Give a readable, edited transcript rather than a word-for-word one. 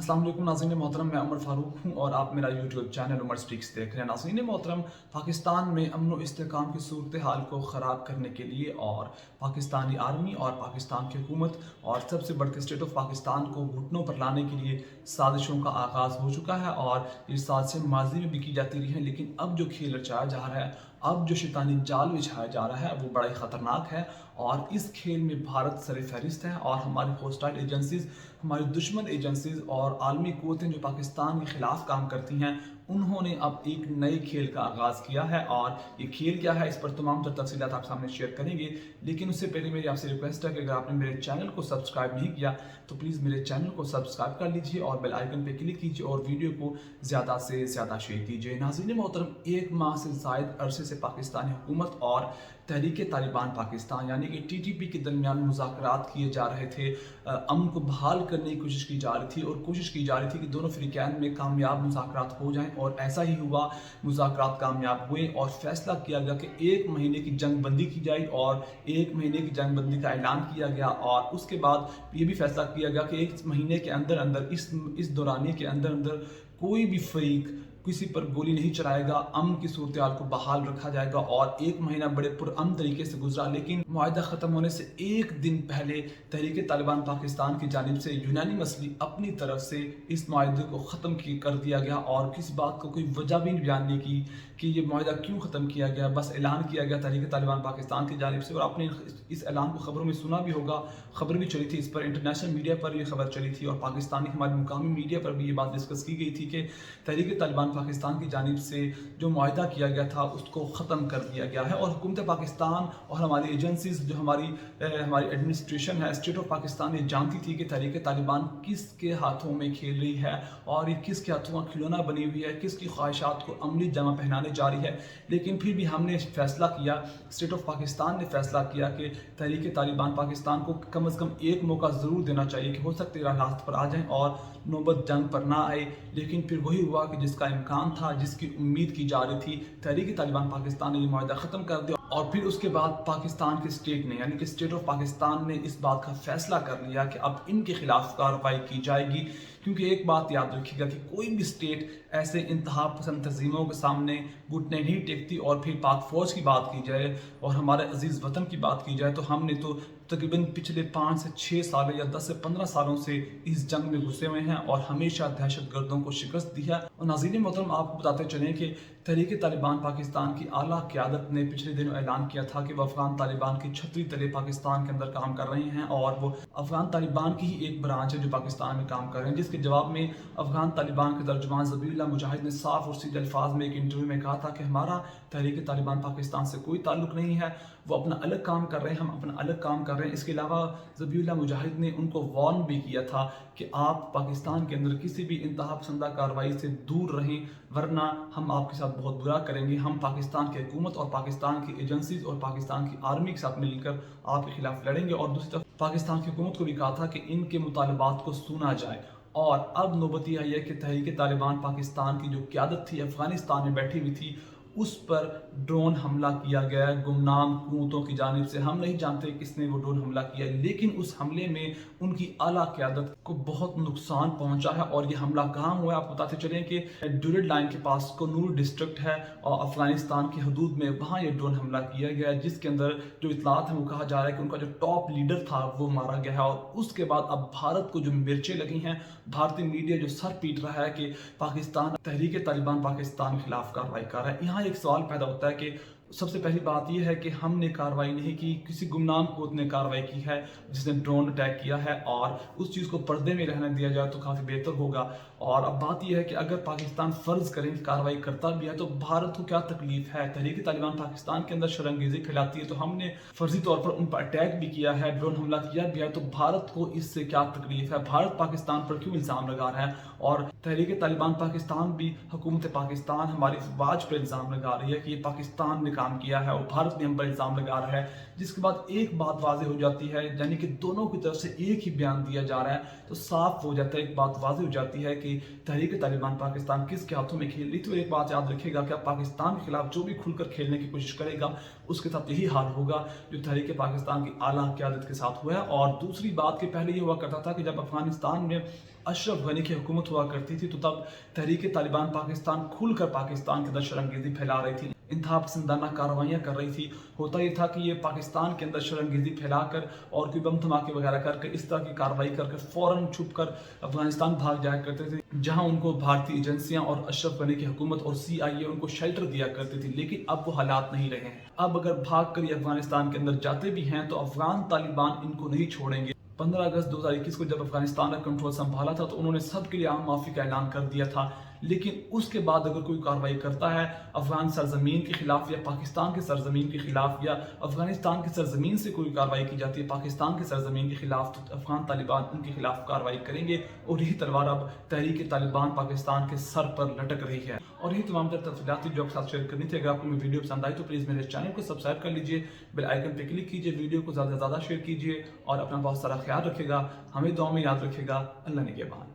अस्सलाम वालेकुम नाज़रीन मोहतरम, मैं उमर फ़ारूक हूँ और आप मेरा यूट्यूब चैनल उमर स्पीक्स देख रहे हैं। नाज़रीन मोहतरम, पाकिस्तान में अमन व इस्तेहकाम की सूरत हाल को ख़राब करने के लिए और पाकिस्तानी आर्मी और पाकिस्तान की हुकूमत और सबसे बढ़ के स्टेट ऑफ पाकिस्तान को घुटनों पर लाने के लिए साजिशों का आगाज़ हो चुका है और ये साजिशें माजी में भी की जाती रही हैं, लेकिन अब जो खेल रचाया जा रहा है, अब जो शैतानी जाल बिछाया जा रहा है वो बड़ा ही ख़तरनाक है। और इस खेल में भारत सर-ए-फ़हरिस्त है और हमारी होस्टाइल एजेंसीज़, हमारी दुश्मन एजेंसीज़ और आलमी क़ुव्वतें जो पाकिस्तान के ख़िलाफ़ काम करती हैं, उन्होंने अब एक नए खेल का आगाज़ किया है। और ये खेल क्या है, इस पर तमाम तर तफ़सीलात आप सामने शेयर करेंगे। लेकिन उससे पहले मेरी आपसे रिक्वेस्ट है कि अगर आपने मेरे चैनल को सब्सक्राइब नहीं किया तो प्लीज़ मेरे चैनल को सब्सक्राइब कर लीजिए और बेल आइकन पे क्लिक कीजिए और वीडियो को ज़्यादा से ज़्यादा शेयर कीजिए। नाज़रीन मोहतरम, एक माह से ज़ायद अरसे से पाकिस्तानी हुकूमत और तहरीक-ए-तालिबान पाकिस्तान यानी कि TTP के दरमियान मुज़ाकरात किए जा रहे थे। अमन को बहाल करने की कोशिश की जा रही थी और कोशिश की जा रही थी कि दोनों फ़रीक़ैन में कामयाब मुज़ाकरात हो जाएँ, और ऐसा ही हुआ। मुज़ाकरात कामयाब हुए और फ़ैसला किया गया कि 1 महीने की जंग बंदी की जाए और 1 महीने की जंग बंदी का ऐलान किया गया। और उसके बाद ये भी फ़ैसला किया गया कि 1 महीने के अंदर अंदर इस दौरानिए के अंदर अंदर कोई भी फ़रीक किसी पर गोली नहीं चलाएगा, अमन की सूरत हाल को बहाल रखा जाएगा। और 1 महीना बड़े पुरअमन तरीके से गुजरा, लेकिन मुआहिदा ख़त्म होने से 1 दिन पहले तहरीक-ए-तालिबान पाकिस्तान की जानिब से यूनानिमसली अपनी तरफ से इस मुआहिदे को ख़त्म कर दिया गया और किसी बात को कोई वजह भी बयान नहीं की कि ये मुआहिदा क्यों ख़त्म किया गया। बस ऐलान किया गया तहरीक-ए-तालिबान पाकिस्तान की जानिब से। और आपने इस ऐलान को ख़बरों में सुना भी होगा, ख़बर भी चली थी इस पर, इंटरनेशनल मीडिया पर ये ख़बर चली थी और पाकिस्तानी हमारे मुकामी मीडिया पर भी ये बात डिस्कस की गई थी कि तहरीक-ए-तालिबान पाकिस्तान की जानिब से जो मुआहिदा किया गया था उसको ख़त्म कर दिया गया है। और हुकूमत पाकिस्तान और हमारी एजेंसीज़, जो हमारी एडमिनिस्ट्रेशन है, स्टेट ऑफ पाकिस्तान, ये जानती थी कि तहरीक-ए-तालिबान किसके हाथों में खेल रही है और ये किसके हाथों का खिलौना बनी हुई है, किसकी ख्वाहिशात को अमली जमा पहनाने जा रही है। लेकिन फिर भी हमने फ़ैसला किया, स्टेट ऑफ पाकिस्तान ने फ़ैसला किया कि तहरीक-ए-तालिबान पाकिस्तान को कम से कम एक मौका ज़रूर देना चाहिए कि हो सकता है रास्त पर आ जाएँ और नौबत जंग पर ना आए। लेकिन फिर वही हुआ कि जिसका इम्कान था, जिसकी उम्मीद की जा रही थी, तहरीक-ए-तालिबान पाकिस्तान ने ये मुआहिदा ख़त्म कर दिया। और फिर उसके बाद पाकिस्तान के स्टेट ने, यानी कि स्टेट ऑफ पाकिस्तान ने इस बात का फ़ैसला कर लिया कि अब इनके ख़िलाफ़ कार्रवाई की जाएगी। क्योंकि एक बात याद रखिएगा कि कोई भी स्टेट ऐसे इंतहा पसंद तंजीमों के सामने घुटने नहीं टेकती। और फिर पाक फ़ौज की बात की जाए और हमारे अजीज़ वतन की बात की जाए तो हमने तो तकरीबन पिछले 5 से 6 साल या 10 से 15 सालों से इस जंग में घुसे हुए हैं और हमेशा दहशत गर्दों को शिकस्त दी है। और नाज़रीन मोहतरम, आपको बताते चलें कि तहरीक-ए-तालिबान पाकिस्तान की आला क़यादत ने पिछले दिनों ऐलान किया था कि वो अफ़गान तालिबान की छतरी तले पाकिस्तान के अंदर काम कर रहे हैं और वो अफ़गान तालिबान की ही एक ब्रांच है जो पाकिस्तान में काम कर रहे हैं। जिसके जवाब में अफ़गान तालिबान के तर्जुमान ज़बीहुल्लाह मुजाहिद ने साफ़ और सीधे अल्फाज में एक इंटरव्यू में कहा था कि हमारा तहरीक-ए-तालिबान पाकिस्तान से कोई ताल्लुक़ नहीं है, वो अपना अलग काम कर रहे हैं, हम अपना अलग काम कर रहे हैं। इसके अलावा ज़बीहुल्लाह मुजाहिद ने उनको वार्न भी किया था कि आप पाकिस्तान के अंदर किसी भी इंतहा पसंदा कार्रवाई से दूर रहें, वरना हम आपके साथ बहुत बुरा करेंगे। हम पाकिस्तान की हुकूमत और पाकिस्तान की एजेंसीज़ और पाकिस्तान की आर्मी के साथ मिलकर आपके खिलाफ लड़ेंगे। और दूसरी तरफ पाकिस्तान की हुकूमत को भी कहा था कि इनके मुतालबात को सुना जाए। और अब नौबत आई है कि तहरीक-ए-तालिबान पाकिस्तान की जो क़यादत थी, अफ़गानिस्तान में बैठी हुई थी, उस पर ड्रोन हमला किया गया है गुमनाम क़ुव्वतों की जानिब से। हम नहीं जानते किसने वो ड्रोन हमला किया, लेकिन उस हमले में उनकी आला क़यादत को बहुत नुकसान पहुंचा है। और ये हमला कहाँ हुआ है, आपको बताते चलें कि ड्यूरेड लाइन के पास कोनूर डिस्ट्रिक्ट है और अफ़गानिस्तान की हदूद में, वहाँ ये ड्रोन हमला किया गया है। जिसके अंदर जो इतलात है वो कहा जा रहा है कि उनका जो टॉप लीडर था वो मारा गया है। और उसके बाद अब भारत को जो मिर्चें लगी हैं, भारतीय मीडिया जो सर पीट रहा है कि पाकिस्तान तहरीक-ए-तालिबान पाकिस्तान के खिलाफ कार्रवाई कर रहा है। यहाँ एक सवाल पैदा होता है कि सबसे पहली बात यह है कि हमने कार्रवाई नहीं की, किसी गुमनाम क़ुव्वत ने कार्रवाई की है जिसने ड्रोन अटैक किया है। और उस चीज़ को पर्दे में रहने दिया जाए तो काफ़ी बेहतर होगा। और अब बात यह है कि अगर पाकिस्तान फ़र्ज़ करें कि कार्रवाई करता भी है तो भारत को क्या तकलीफ़ है। तहरीक-ए-तालिबान पाकिस्तान के अंदर शरंगेज़ी फैलाती है तो हमने फ़र्ज़ी तौर पर उन पर अटैक भी किया है, ड्रोन हमला किया भी है, तो भारत को इससे क्या तकलीफ़ है। भारत पाकिस्तान पर क्यों इल्ज़ाम लगा रहा है। और तहरीक-ए-तालिबान पाकिस्तान भी हुकूमत पाकिस्तान हमारी फ़ौज पर इल्ज़ाम लगा रही है कि ये पाकिस्तान ने کام کیا ہے اور بھارت بھی ہم پر الزام لگا رہا ہے، جس کے بعد ایک بات واضح ہو جاتی ہے، یعنی کہ دونوں کی طرف سے ایک ہی بیان دیا جا رہا ہے، تو صاف ہو جاتا ہے، ایک بات واضح ہو جاتی ہے کہ تحریک طالبان پاکستان کس کے ہاتھوں میں کھیل رہی تھی۔ اور ایک بات یاد رکھے گا کہ اب پاکستان کے خلاف جو بھی کھل کر کھیلنے کی کوشش کرے گا اس کے ساتھ یہی حال ہوگا جو تحریک پاکستان کی اعلیٰ قیادت کے ساتھ ہوا ہے۔ اور دوسری بات کہ پہلے یہ ہوا کرتا تھا کہ جب افغانستان میں اشرف غنی کی حکومت ہوا کرتی تھی تو تب تحریک طالبان پاکستان کھل کر پاکستان کے اندر شرنگیزی پھیلا رہی تھی، انتہا پسندانہ کارروائیاں کر رہی تھی۔ ہوتا یہ تھا کہ یہ پاکستان کے اندر شرنگیزی پھیلا کر اور کوئی بم دھماکے وغیرہ کر کے اس طرح کی کارروائی کر کے فوراً چھپ کر افغانستان بھاگ جایا کرتے تھے، جہاں ان کو بھارتی ایجنسیاں اور اشرف غنی کی حکومت اور CIA ان کو شیلٹر دیا کرتی تھی۔ لیکن اب وہ حالات نہیں رہے ہیں، اب اگر بھاگ کر یہ افغانستان کے اندر جاتے بھی ہیں تو افغان طالبان ان کو نہیں چھوڑیں گے۔ 15 اگست 2021 کو جب افغانستان کا کنٹرول سنبھالا تھا تو انہوں نے سب کے لیے عام معافی کا اعلان کر دیا تھا، لیکن اس کے بعد اگر کوئی کارروائی کرتا ہے افغان سرزمین کے خلاف یا پاکستان کی سرزمین کے خلاف یا افغانستان کی سرزمین سے کوئی کارروائی کی جاتی ہے پاکستان کی سرزمین کے خلاف، تو افغان طالبان ان کے خلاف کارروائی کریں گے اور یہی تلوار اب تحریک طالبان پاکستان کے سر پر لٹک رہی ہے۔ اور یہی تمام تر تفصیلات جو آپ کے ساتھ شیئر کرنی تھی۔ اگر آپ کو میری ویڈیو پسند آئی تو پلیز میرے چینل کو سبسکرائب کر لیجئے، بیل آئیکن پہ کلک کیجئے، ویڈیو کو زیادہ سے زیادہ شیئر کیجئے اور اپنا بہت سارا خیال رکھے گا، ہمیں دعاؤں میں یاد رکھے گا۔ اللہ نگہبان۔